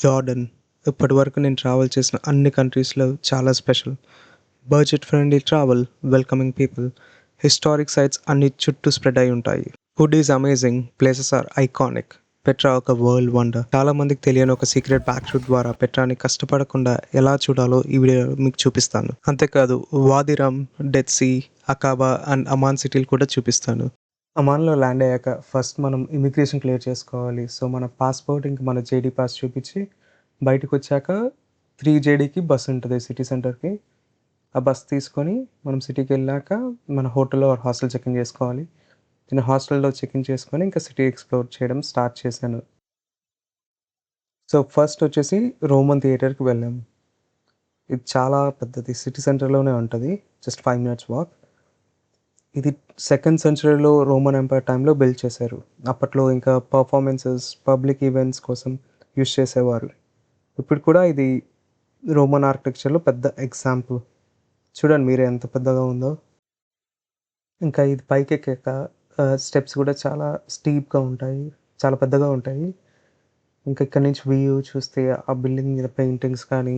Jordan ఇప్పటివరకు నేను travel చేసిన అన్ని కంట్రీస్‌లో చాలా special. Budget friendly travel, welcoming people, historic sites అన్ని చుట్టూ స్ప్రెడ్ అయి ఉంటాయి. Food is amazing, places are iconic. Petra ఒక వరల్డ్ వండర్. చాలా మందికి తెలియని ఒక సీక్రెట్ బ్యాక్ రూట్ ద్వారా పెట్రాని కష్టపడకుండా ఎలా చూడాలో ఈ వీడియోలో మీకు చూపిస్తాను. అంతేకాదు Wadi Rum, dead sea, Aqaba and Amman సిటీలు కూడా చూపిస్తాను. అమాన్‌లో ల్యాండ్ అయ్యాక ఫస్ట్ మనం ఇమిగ్రేషన్ క్లియర్ చేసుకోవాలి. సో, మన పాస్‌పోర్ట్ ఇంక మన జేడీ పాస్ చూపించి బయటకొచ్చాక 3 జేడీకి బస్ ఉంటది సిటీ సెంటర్‌కి. ఆ బస్ తీసుకొని మనం సిటీకెళ్ళాక మన హోటల్‌లో ఆర్ హాస్టల్ చెక్ ఇన్ చేసుకోవాలి. నేను హాస్టల్‌లో చెక్ ఇన్ చేసుకొని ఇంకా సిటీ ఎక్స్‌ప్లోర్ చేయడం స్టార్ట్ చేశాను. సో, ఫస్ట్ వచ్చేసి రోమన్ థియేటర్‌కి వెళ్ళాము. ఇది చాలా పెద్దది. సిటీ సెంటర్‌లోనే ఉంటది. Just 5 minutes walk. ఇది సెకండ్ సెంచరీలో రోమన్ ఎంపైర్ టైంలో బిల్డ్ చేశారు. అప్పట్లో ఇంకా పర్ఫార్మెన్సెస్, పబ్లిక్ ఈవెంట్స్ కోసం యూజ్ చేసేవారు. ఇప్పుడు కూడా ఇది రోమన్ ఆర్కిటెక్చర్‌లో పెద్ద ఎగ్జాంపుల్. చూడండి మీరే ఎంత పెద్దగా ఉందో. ఇంకా ఇది పైకెక్కాక స్టెప్స్ కూడా చాలా స్టీప్‌గా ఉంటాయి. చాలా పెద్దగా ఉంటాయి. ఇంకా ఇక్కడి నుంచి వ్యూ చూస్తే ఆ బిల్డింగ్ మీద పెయింటింగ్స్ కానీ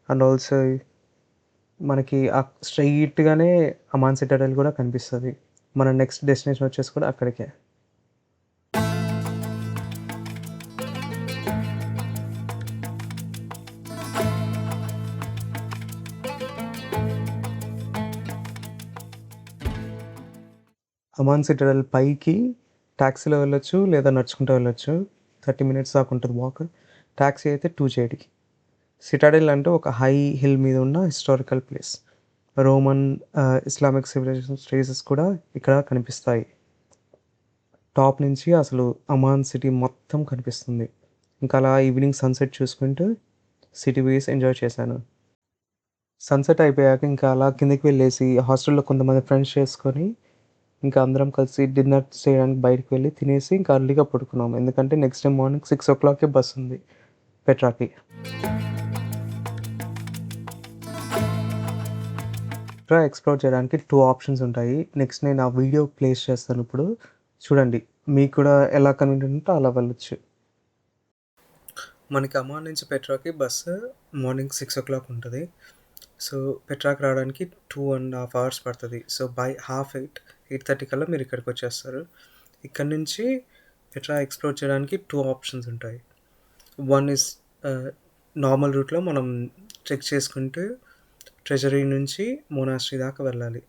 అండ్ ఆల్సో మనకి స్ట్రెయిట్‌గానే అమాన్ సిటాడెల్ కూడా కనిపిస్తది. మన నెక్స్ట్ డెస్టినేషన్ వచ్చేసి కూడా అక్కడికే. అమాన్ సిటాడెల్ పైకి టాక్సీలో వెళ్ళొచ్చు లేదా నడుచుకుంటూ వెళ్ళొచ్చు. 30 మినిట్స్ దాకా ఉంటది వాక్. టాక్సీ అయితే 2 జేడీ. సిటాడెల్ అంటే ఒక హై హిల్ మీద ఉన్న historical place. Roman, Islamic civilisation traces కూడా ఇక్కడ కనిపిస్తాయి. టాప్ నుంచి అసలు అమాన్ సిటీ మొత్తం కనిపిస్తుంది. ఇంకా అలా ఈవినింగ్ సన్‌సెట్ చూసుకుంటూ సిటీ వ్యూస్ ఎంజాయ్ చేశాను. సన్‌సెట్ అయిపోయాక ఇంకా అలా కిందకి వెళ్ళేసి హాస్టల్‌లో కొంతమంది ఫ్రెండ్స్ చేసుకొని ఇంకా అందరం కలిసి డిన్నర్ చేయడానికి బయటికి వెళ్ళి తినేసి ఇంకా ఎర్లీగా పడుకున్నాం. ఎందుకంటే నెక్స్ట్ డే మార్నింగ్ 6:00కే బస్ ఉంది పెట్రాకి. పెట్రా ఎక్స్‌ప్లోర్ చేయడానికి 2 ఆప్షన్స్ ఉంటాయి. నెక్స్ట్ నేను ఆ వీడియో ప్లేస్ చేస్తాను ఇప్పుడు. చూడండి. మీకు కూడా ఎలా కన్వీనియంట్ ఉంటే అలా వెళ్ళొచ్చు. మనకి అమాన్ నుంచి పెట్రాకి బస్సు మార్నింగ్ 6:00 ఉంటది. సో, పెట్రాకి రావడానికి 2½ అవర్స్ పడతది. సో, బై 7:30, 8:30 కల్లా మీరు ఇక్కడికొచ్చేస్తారు. ఇక్కడి నుంచి పెట్రా ఎక్స్‌ప్లోర్ చేయడానికి 2 ఆప్షన్స్ ఉంటాయి. వన్ ఈస్ నార్మల్ రూట్‌లో మనం చెక్ చేసుకుంటూ ట్రెజరీ నుంచి మొనాస్ట్రీ దాకా వెళ్ళాలి.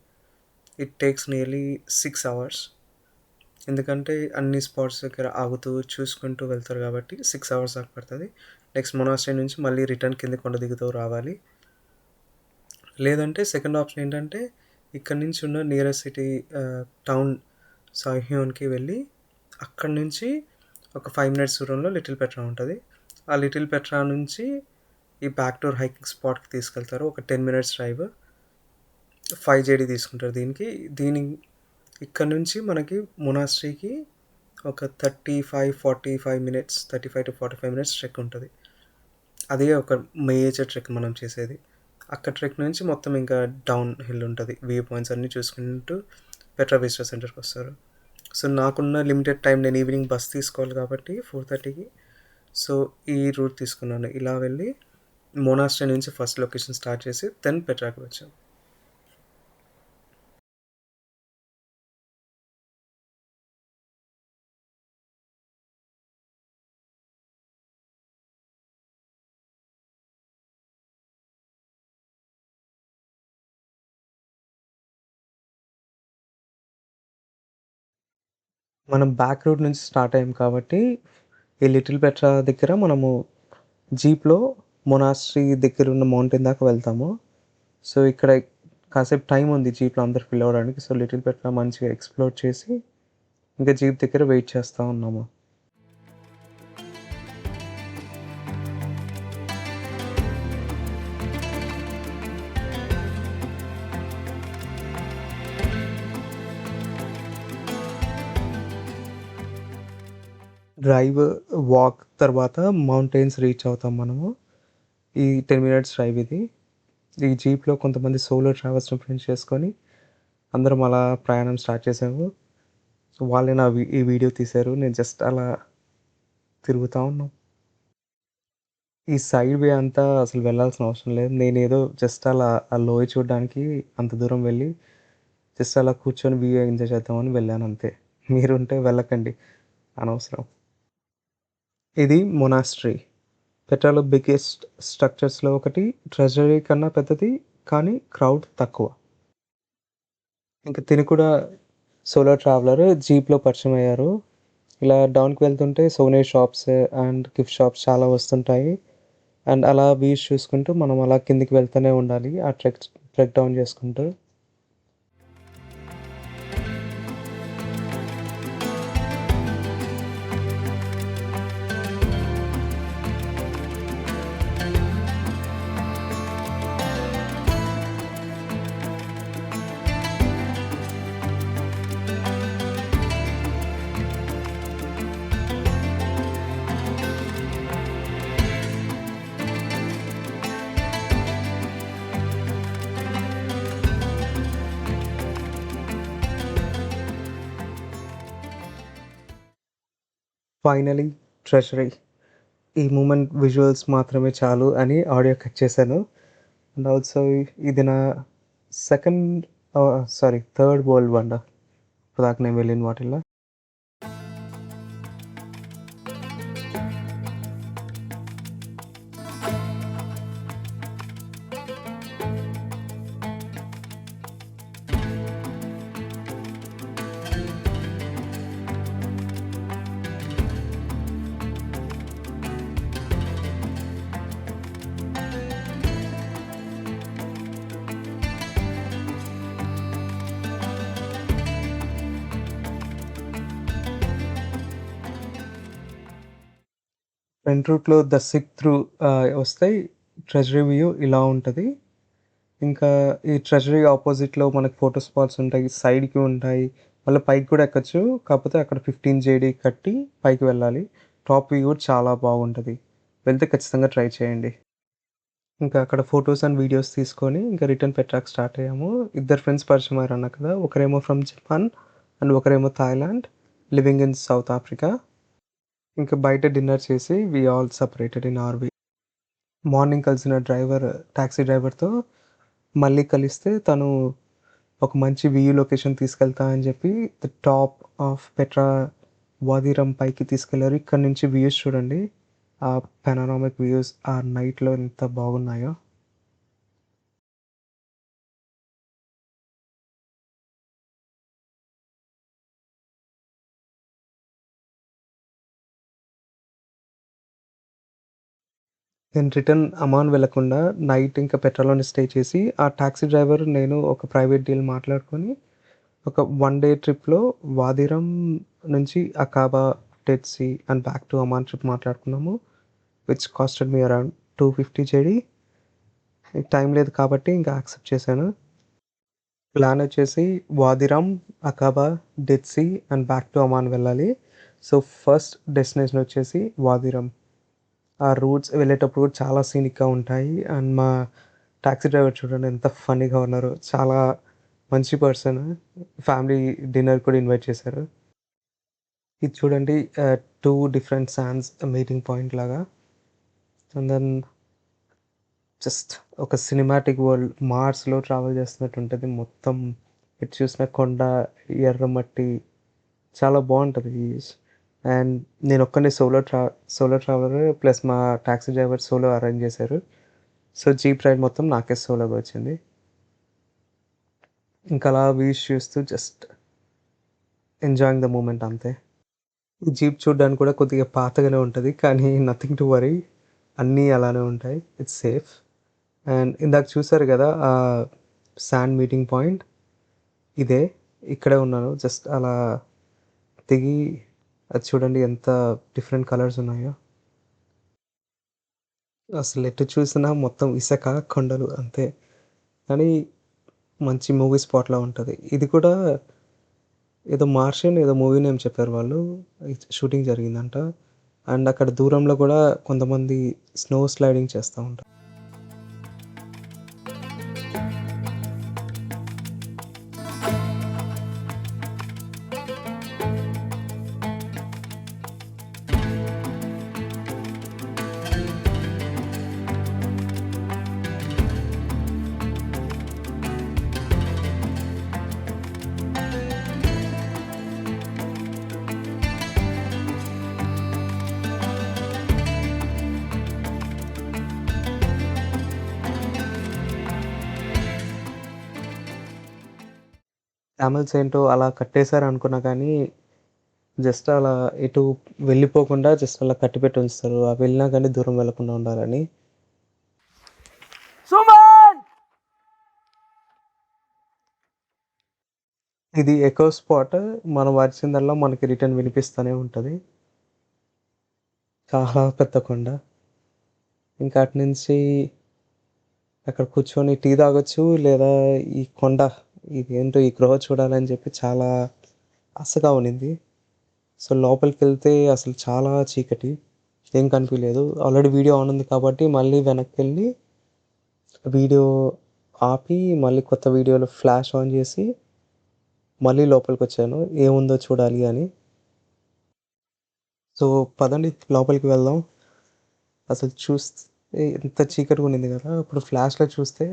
It takes nearly 6 hours. ఎందుకంటే అన్ని స్పాట్స్ దగ్గర ఆగుతూ చూసుకుంటూ వెళ్తారు కాబట్టి 6 అవర్స్ దాకా పడతది. నెక్స్ట్ మొనాస్ట్రీ నుంచి మళ్ళీ రిటర్న్ కిందకి కొండ దిగుతూ రావాలి. లేదంటే సెకండ్ ఆప్షన్ ఏంటంటే ఇక్కడి నుంచి ఉన్న నియరెస్ట్ సిటీ టౌన్ సాహియోన్‌కి వెళ్ళి అక్కడి నుంచి ఒక 5 మినిట్స్ దూరంలో లిటిల్ పెట్రా ఉంటది. ఆ లిటిల్ పెట్రా నుంచి ఈ బ్యాక్ డోర్ హైకింగ్ స్పాట్‌కి తీసుకెళ్తారు. ఒక 10 మినిట్స్ డ్రైవ్. 5 జేడీ తీసుకుంటారు దీనికి. ఇక్కడ నుంచి మనకి మొనాస్ట్రీకి ఒక 35-45 మినిట్స్, 35-45 మినిట్స్ ట్రెక్ ఉంటది. అదే ఒక మేజర్ ట్రెక్ మనం చేసేది. అక్కడ ట్రెక్ నుంచి మొత్తం ఇంకా డౌన్ హిల్ ఉంటది. వ్యూ పాయింట్స్ అన్నీ చూసుకుంటూ పెట్రా విజిటర్ సెంటర్‌కొస్తారు. సో, నాకున్న లిమిటెడ్ టైం నేను ఈవినింగ్ బస్ తీసుకోవాలి కాబట్టి 4:30కి. సో, ఈ రూట్ తీసుకున్నాను. ఇలా వెళ్ళి మొనాస్ట్రీ నుంచి ఫస్ట్ లొకేషన్ స్టార్ట్ చేసి దెన్ పెట్రాకి వచ్చాం. మనం బ్యాక్ రూట్ నుంచి స్టార్ట్ అయ్యాం కాబట్టి ఈ లిటిల్ పెట్రా దగ్గర మనము జీప్‌లో మొనాస్ట్రీ దగ్గరున్న మౌంటైన్ దాకా వెళ్తాము. సో, ఇక్కడ కాసేపు టైం ఉంది జీప్‌లో అందరూ ఫిల్ అవ్వడానికి. సో, లిటిల్ పెట్రా మంచిగా ఎక్స్‌ప్లోర్ చేసి ఇంకా జీప్ దగ్గర వెయిట్ చేస్తా ఉన్నాము. డ్రైవ్, వాక్ తర్వాత మౌంటైన్స్ రీచ్ అవుతాం మనము. ఈ 10 మినిట్స్ డ్రైవ్ ఇది. ఈ జీప్‌లో కొంతమంది సోలో ట్రావెల్స్‌ని ఫ్రెండ్స్ చేసుకొని అందరం అలా ప్రయాణం స్టార్ట్ చేసాము. సో, వాళ్ళే ఈ వీడియో తీశారు. నేను జస్ట్ అలా తిరుగుతా ఉన్నాం. ఈ సైడ్ వే అంతా అసలు వెళ్ళాల్సిన అవసరం లేదు. నేనేదో జస్ట్ అలా ఆ లోయ చూడడానికి అంత దూరం వెళ్ళి, జస్ట్ అలా కూర్చొని వ్యూ ఎంజాయ్ చేద్దామని వెళ్ళానంతే. మీరుంటే వెళ్ళకండి. అనవసరం. ఇది మొనాస్ట్రీ. పెట్రాలో బిగ్గెస్ట్ స్ట్రక్చర్స్‌లో ఒకటి. ట్రెజరీ కన్నా పెద్దది. కానీ క్రౌడ్ తక్కువ. ఇంక తిను కూడా సోలో ట్రావెలర్ జీప్‌లో పరిచయమయ్యారు. ఇలా డౌన్‌కి వెళ్తుంటే souvenir shops and gift shops చాలా వస్తుంటాయి. అండ్ అలా వ్యూస్ చూసుకుంటూ మనం అలా కిందకి వెళ్తూనే ఉండాలి. ఆ ట్రెక్ డౌన్ చేసుకుంటూ. Finally treasury. ఈ మూమెంట్ విజువల్స్ మాత్రమే చాలు అని ఆడియో కట్ చేశాను. అండ్ ఆల్సో ఇది నా సెకండ్ థర్డ్ వరల్డ్ వండర్. ఇప్పటిదాకా నేను వెళ్ళిన వాటిల్లో. ఫ్రంట్ రూట్‌లో ద సిక్ త్రూ వస్తాయి. ట్రెజరీ వ్యూ ఇలా ఉంటది. ఇంకా ఈ ట్రెజరీ అపోజిట్‌లో మనకు ఫోటో స్పాట్స్ ఉంటాయి. సైడ్‌కి ఉంటాయి. మళ్ళీ పైకి కూడా ఎక్కొచ్చు. కాకపోతే అక్కడ 15 జేడీ కట్టి పైకి వెళ్ళాలి. టాప్ వ్యూ కూడా చాలా బాగుంటది. వెళ్తే ఖచ్చితంగా ట్రై చేయండి. ఇంకా అక్కడ ఫోటోస్ అండ్ వీడియోస్ తీసుకొని ఇంకా రిటర్న్ పెట్రాక్ స్టార్ట్ అయ్యాము. ఇద్దరు ఫ్రెండ్స్ పరిచయమయ్యారన్నా కదా! ఒకరేమో ఫ్రమ్ జపాన్ అండ్ ఒకరేమో Thailand living in South Africa. ఇంకా బయట డిన్నర్ చేసి we all separated in our way. Morning కలిసిన టాక్సీ డ్రైవర్‌తో మళ్ళీ కలిస్తే తను ఒక మంచి వ్యూ లొకేషన్ తీసుకెళ్తా అని చెప్పి ది టాప్ ఆఫ్ పెట్రా వాదిరం పైకి తీసుకెళ్లారు. ఇక్కడ నుంచి వ్యూస్ చూడండి. ఆ పానోరామిక్ వ్యూస్ ఆ నైట్‌లో ఎంత బాగున్నాయో. నేను రిటర్న్ అమాన్ వెళ్ళకుండా నైట్ ఇంకా పెట్రాలోనే స్టే చేసి, ఆ టాక్సీ డ్రైవర్ నేను ఒక ప్రైవేట్ డీల్ మాట్లాడుకొని, ఒక 1 డే ట్రిప్‌లో వాదిరం నుంచి Aqaba, dead sea and back to Amman trip మాట్లాడుకున్నాము. Which costed me around 250 JD. Time లేదు కాబట్టి ఇంకా యాక్సెప్ట్ చేశాను. ప్లాన్ వచ్చేసి Wadi Rum, Aqaba, dead sea and back to Amman వెళ్ళాలి. సో, ఫస్ట్ డెస్టినేషన్ వచ్చేసి వాదిరం. ఆ రూట్స్ వెళ్ళేటప్పుడు కూడా చాలా సీనిక్‌గా ఉంటాయి. అండ్ మా టాక్సీ డ్రైవర్ చూడండి ఎంత ఫన్నీగా ఉన్నారో. చాలా మంచి పర్సన్. ఫ్యామిలీ డిన్నర్ కూడా ఇన్వైట్ చేశారు. ఇది చూడండి 2 డిఫరెంట్ సాండ్స్ మీటింగ్ పాయింట్ లాగా. అండ్ దెన్ జస్ట్ ఒక సినిమాటిక్ వరల్డ్ మార్స్‌లో ట్రావెల్ చేస్తున్నట్టు ఉంటది. మొత్తం ఎటు చూసినా కొండ, ఎర్రమట్టి చాలా బావుంటది. అండ్ నేనొక్కడినే సోలో ట్రావెలర్ ప్లస్ మా టాక్సీ డ్రైవర్ సోలో అరేంజ్ చేశారు. సో, జీప్ రైడ్ మొత్తం నాకే సోలోగా వచ్చింది. ఇంకా అలా వ్యూస్ చూస్తూ జస్ట్ ఎంజాయింగ్ ద మూమెంట్ అంతే. ఈ జీప్ చూడ్డానికి కూడా కొద్దిగా పాతగానే ఉంటది. కానీ నథింగ్ టు వరీ. అన్నీ అలానే ఉంటాయి. It's safe. అండ్ ఇందాక చూసారు గదా! సాండ్ మీటింగ్ పాయింట్ ఇదే. ఇక్కడే ఉన్నాను. జస్ట్ అలా దిగి అది చూడండి ఎంత డిఫరెంట్ కలర్స్ ఉన్నాయో. అసలెటు చూసినా మొత్తం ఇసక, కొండలు అంతే. కానీ మంచి మూవీ స్పాట్‌లా ఉంటది. ఇది కూడా ఏదో 'మార్షియన్' ఏదో మూవీ నేమ్ చెప్పారు వాళ్ళు. షూటింగ్ జరిగిందంట. అండ్ అక్కడ దూరంలో కూడా కొంతమంది స్నో స్లైడింగ్ చేస్తా ఉంటారు. క్యామెల్స్ ఏంటో అలా కట్టేశారు అనుకున్నా కానీ జస్ట్ అలా ఎటు వెళ్ళిపోకుండా జస్ట్ అలా కట్టిపెట్టి ఉంచుతారు. వెళ్ళినా కానీ దూరం వెళ్ళకుండా ఉండాలని. ఇది ఎకో స్పాట్. మనం అరిచిందల్లా మనకి రిటర్న్ వినిపిస్తూనే ఉంటుంది. చాలా పెద్ద కొండ. ఇంకా అటు నుంచి అక్కడ కూర్చొని టీ తాగొచ్చు, లేదా ఈ కొండ ఇది ఏంటో ఈ గృహ చూడాలని చెప్పి చాలా ఆశగా ఉన్నింది. సో లోపలికి వెళ్తే అసలు చాలా చీకటి, ఏం కనిపించలేదు. ఆల్రెడీ వీడియో ఆన్ ఉంది కాబట్టి మళ్ళీ వెనక్కి వెళ్ళి వీడియో ఆపి మళ్ళీ కొత్త వీడియోలో ఫ్లాష్ ఆన్ చేసి మళ్ళీ లోపలికి వచ్చాను ఏముందో చూడాలి అని. సో పదండి లోపలికి వెళ్దాం. అసలు చూస్తే ఎంత చీకటిగా ఉన్నింది కదా, ఇప్పుడు ఫ్లాష్లో చూస్తే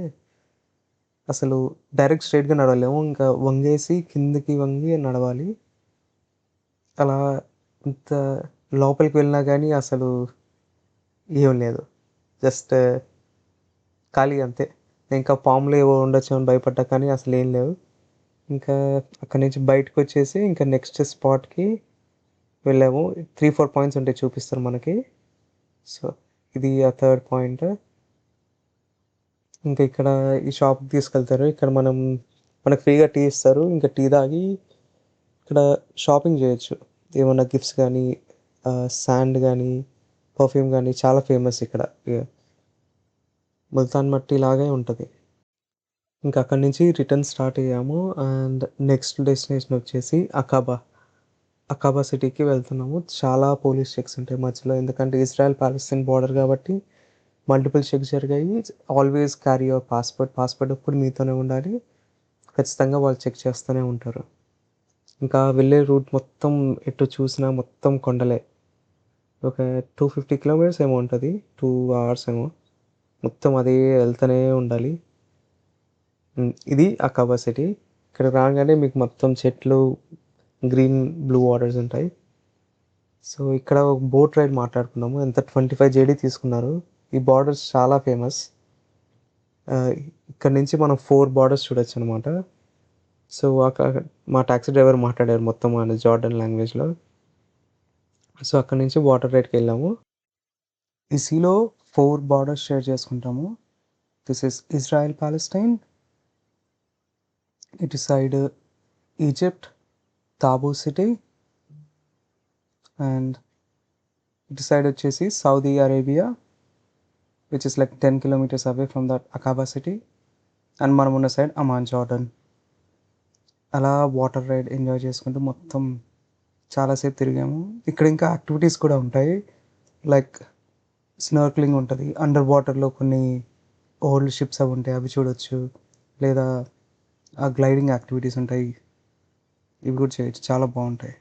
అసలు డైరెక్ట్ స్ట్రైట్గా నడవలేము, ఇంకా వంగేసి కిందకి వంగి నడవాలి. అలా ఇంత లోపలికి వెళ్ళినా కానీ అసలు ఏం లేదు, జస్ట్ ఖాళీ అంతే. ఇంకా పాములు ఏవో ఉండొచ్చు అని భయపడ్డా కానీ అసలు ఏం లేవు. ఇంకా అక్కడి నుంచి బయటకు వచ్చేసి ఇంకా నెక్స్ట్ స్పాట్కి వెళ్ళాము. 3-4 పాయింట్స్ ఉంటాయి చూపిస్తారు మనకి. సో ఇది ఆ థర్డ్ పాయింట్. ఇంకా ఇక్కడ ఈ షాప్కి తీసుకెళ్తారు. ఇక్కడ మనకు ఫ్రీగా టీ ఇస్తారు. ఇంకా టీ తాగి ఇక్కడ షాపింగ్ చేయొచ్చు. ఏమన్నా గిఫ్ట్స్ కానీ, శాండ్ కానీ, పర్ఫ్యూమ్ కానీ చాలా ఫేమస్ ఇక్కడ. ముల్తాన్ మట్టి లాగే ఉంటుంది. ఇంకా అక్కడి నుంచి రిటర్న్ స్టార్ట్ అయ్యాము. అండ్ నెక్స్ట్ డెస్టినేషన్ వచ్చేసి అకాబా సిటీకి వెళ్తున్నాము. చాలా పోలీస్ చెక్స్ ఉంటాయి మధ్యలో, ఎందుకంటే ఇజ్రాయెల్ పాలస్తీన్ బార్డర్ కాబట్టి మల్టిపుల్ చెక్స్ జరిగాయి. ఆల్వేస్ క్యారీ యువర్ పాస్పోర్ట్ ఎప్పుడు మీతోనే ఉండాలి. ఖచ్చితంగా వాళ్ళు చెక్ చేస్తూనే ఉంటారు. ఇంకా వెళ్ళే రూట్ మొత్తం ఎటు చూసినా మొత్తం కొండలే. ఒక 250 కిలోమీటర్స్ ఏమో ఉంటుంది, 2 అవర్స్ ఏమో. మొత్తం అదే వెళ్తూనే ఉండాలి. ఇది అకాబా సిటీ. ఇక్కడ రాగానే మీకు మొత్తం చెట్లు, గ్రీన్ బ్లూ వాటర్స్ ఉంటాయి. సో ఇక్కడ ఒక బోట్ రైడ్ మాట్లాడుకున్నాము. ఎంత 25 జేడీ తీసుకున్నారు. ఈ బార్డర్స్ చాలా ఫేమస్. ఇక్కడ నుంచి మనం 4 బార్డర్స్ చూడొచ్చు అనమాట. సో అక్కడ మా ట్యాక్సీ డ్రైవర్ మాట్లాడారు మొత్తం మన జార్డన్ లాంగ్వేజ్లో. సో అక్కడ నుంచి వాటర్ రైడ్కి వెళ్ళాము. ఈ సీలో 4 బార్డర్స్ షేర్ చేసుకుంటాము. దిస్ ఇస్ ఇజ్రాయెల్ పాలెస్టైన్, ఇటు సైడ్ ఈజిప్ట్ తాబూ సిటీ, అండ్ ఇటు సైడ్ వచ్చేసి Saudi Arabia, which is like 10 kilometres away from that Aqaba city. And మనం ఉన్న సైడ్ అమాన్ జార్డన్. అలా వాటర్ రైడ్ ఎంజాయ్ చేసుకుంటూ మొత్తం చాలాసేపు తిరిగాము. ఇక్కడ ఇంకా యాక్టివిటీస్ కూడా ఉంటాయి, లైక్ స్నర్క్లింగ్ ఉంటుంది. అండర్ వాటర్లో కొన్ని ఓల్డ్ షిప్స్ అవి ఉంటాయి, అవి చూడొచ్చు. లేదా ఆ గ్లైడింగ్ యాక్టివిటీస్ ఉంటాయి, ఇవి కూడా చేయొచ్చు, చాలా బాగుంటాయి.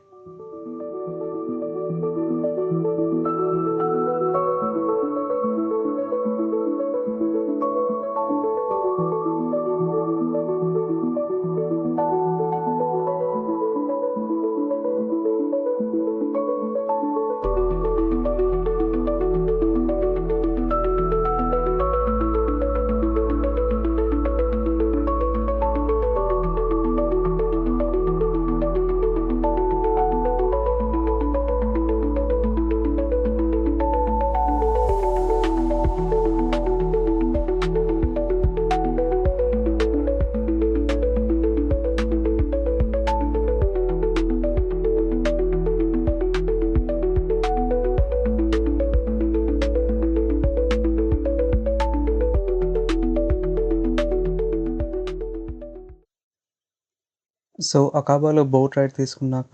సో అకాబాలో బోట్ రైడ్ తీసుకున్నాక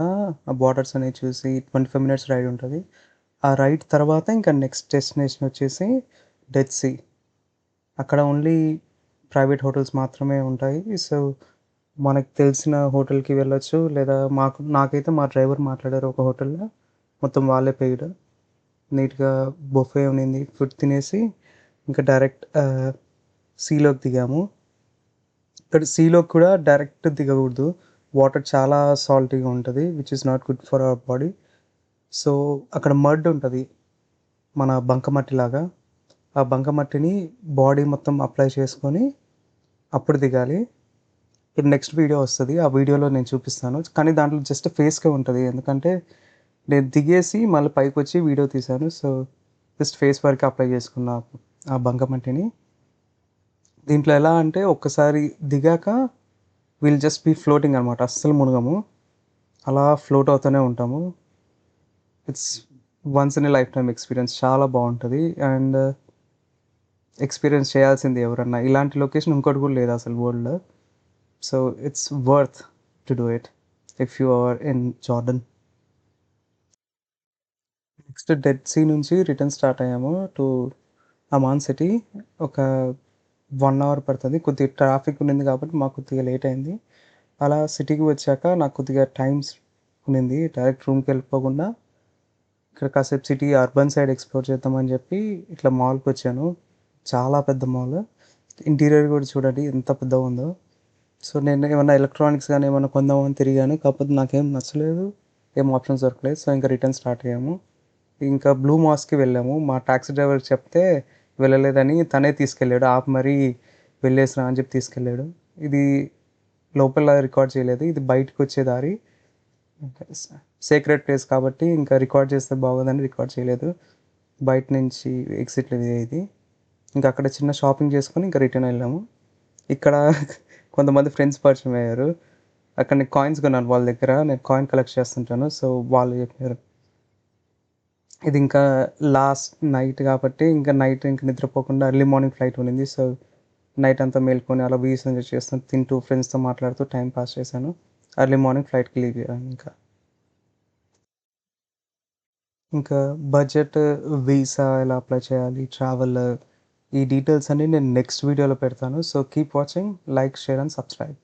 ఆ బార్డర్స్ అనేవి చూసి 25 మినిట్స్ రైడ్ ఉంటుంది. ఆ రైడ్ తర్వాత ఇంకా నెక్స్ట్ డెస్టినేషన్ వచ్చేసి డెడ్ సీ. అక్కడ ఓన్లీ ప్రైవేట్ హోటల్స్ మాత్రమే ఉంటాయి. సో మనకు తెలిసిన హోటల్కి వెళ్ళొచ్చు, లేదా నాకైతే మా డ్రైవర్ మాట్లాడారు ఒక హోటల్లో, మొత్తం వాళ్ళే పెయిడ్. నీట్గా బొఫే ఉన్నింది, ఫుడ్ తినేసి ఇంకా డైరెక్ట్ సీలోకి దిగాము. ఇక్కడ సీలో కూడా డైరెక్ట్ దిగకూడదు, వాటర్ చాలా సాల్టీగా ఉంటుంది, which is not good for our body. So అక్కడ మడ్ ఉంటుంది, మన బంకమట్టి లాగా. ఆ బంకమట్టిని బాడీ మొత్తం అప్లై చేసుకొని అప్పుడు దిగాలి. ఇప్పుడు నెక్స్ట్ వీడియో వస్తది. ఆ వీడియోలో నేను చూపిస్తాను. కానీ దాంట్లో జస్ట్ ఫేస్‌కే ఉంటది. ఎందుకంటే నేను దిగేసి మళ్ళీ పైకొచ్చి వీడియో తీశాను. సో, జస్ట్ ఫేస్ వరకే అప్లై చేసుకున్నా ఆ బంకమట్టిని. దీంట్లో ఎలా అంటే ఒక్కసారి దిగాక విల్ జస్ట్ బీ ఫ్లోటింగ్ అనమాట. అస్సలు మునగము. అలా ఫ్లోట్ అవుతూనే ఉంటాము. It's once in a life time experience. చాలా బావుంటది. అండ్ ఎక్స్‌పీరియన్స్ చేయాల్సిందే ఎవరన్నా. ఇలాంటి లొకేషన్ ఇంకోటి కూడా లేదు అసలు వరల్డ్‌లో. So, it's worth to do it if you are in Jordan. Next Dead Sea నుంచి రిటర్న్ స్టార్ట్ అయ్యాము టు అమాన్ సిటీ. ఒక 1 అవర్ పడతది. కొద్దిగా ట్రాఫిక్ ఉండింది కాబట్టి మాకు కొద్దిగా లేట్ అయింది. అలా సిటీకి వచ్చాక నాకు కొద్దిగా టైమ్స్ ఉండింది. డైరెక్ట్ రూమ్‌కెళ్ళిపోకుండా ఇక్కడ కాసేపు సిటీ అర్బన్ సైడ్ ఎక్స్‌ప్లోర్ చేద్దామని చెప్పి ఇట్లా మాల్‌కొచ్చాను. చాలా పెద్ద మాల్. ఇంటీరియర్ కూడా చూడండి ఎంత పెద్దగుందో. సో, నేను ఏమన్నా ఎలక్ట్రానిక్స్ గాని ఏమన్నా కొందామని తిరిగాను. కాకపోతే నాకేం నచ్చలేదు. ఏం ఆప్షన్స్ దొరకలేదు. సో, ఇంక రిటర్న్ స్టార్ట్ అయ్యాము. ఇంకా బ్లూ మాస్‌కి వెళ్ళాము. మా టాక్సీ డ్రైవర్‌కి చెప్తే వెళ్ళలేదని తనే తీసుకెళ్ళాడు. ఆపి మరీ వెళ్ళేసిరా అని చెప్పి తీసుకెళ్ళాడు. ఇది లోపల రికార్డ్ చేయలేదు. ఇది బయటికొచ్చే దారి. సేక్రెడ్ ప్లేస్ కాబట్టి ఇంకా రికార్డ్ చేస్తే బాగోదని రికార్డ్ చేయలేదు. బయట నుంచి ఎగ్జిట్ ఇది. ఇంకా అక్కడ చిన్న షాపింగ్ చేసుకొని ఇంకా రిటర్న్ వెళ్ళాము. ఇక్కడ కొంతమంది ఫ్రెండ్స్ పరిచయం అయ్యారు. అక్కడ నేను కాయిన్స్ కొన్నాను వాళ్ళ దగ్గర. నేను కాయిన్ కలెక్ట్ చేస్తుంటాను. సో, వాళ్ళు చెప్పారు. ఇది ఇంకా లాస్ట్ నైట్ కాబట్టి ఇంకా నైట్ ఇంక నిద్రపోకుండా ఎర్లీ మార్నింగ్ ఫ్లైట్ ఉండింది. సో, నైట్ అంతా మేలుకొని అలా వ్యూస్ ఎంజాయ్ చేస్తూ తింటూ ఫ్రెండ్స్‌తో మాట్లాడుతూ టైం పాస్ చేశాను. ఎర్లీ మార్నింగ్ ఫ్లైట్‌కి లీవ్ అయ్యాను ఇంకా. ఇంకా బడ్జెట్, వీసా ఎలా అప్లై చేయాలి, ట్రావెల్ ఈ డీటెయిల్స్ అన్నీ నేను నెక్స్ట్ వీడియోలో పెడతాను. So, keep watching, like, share and subscribe.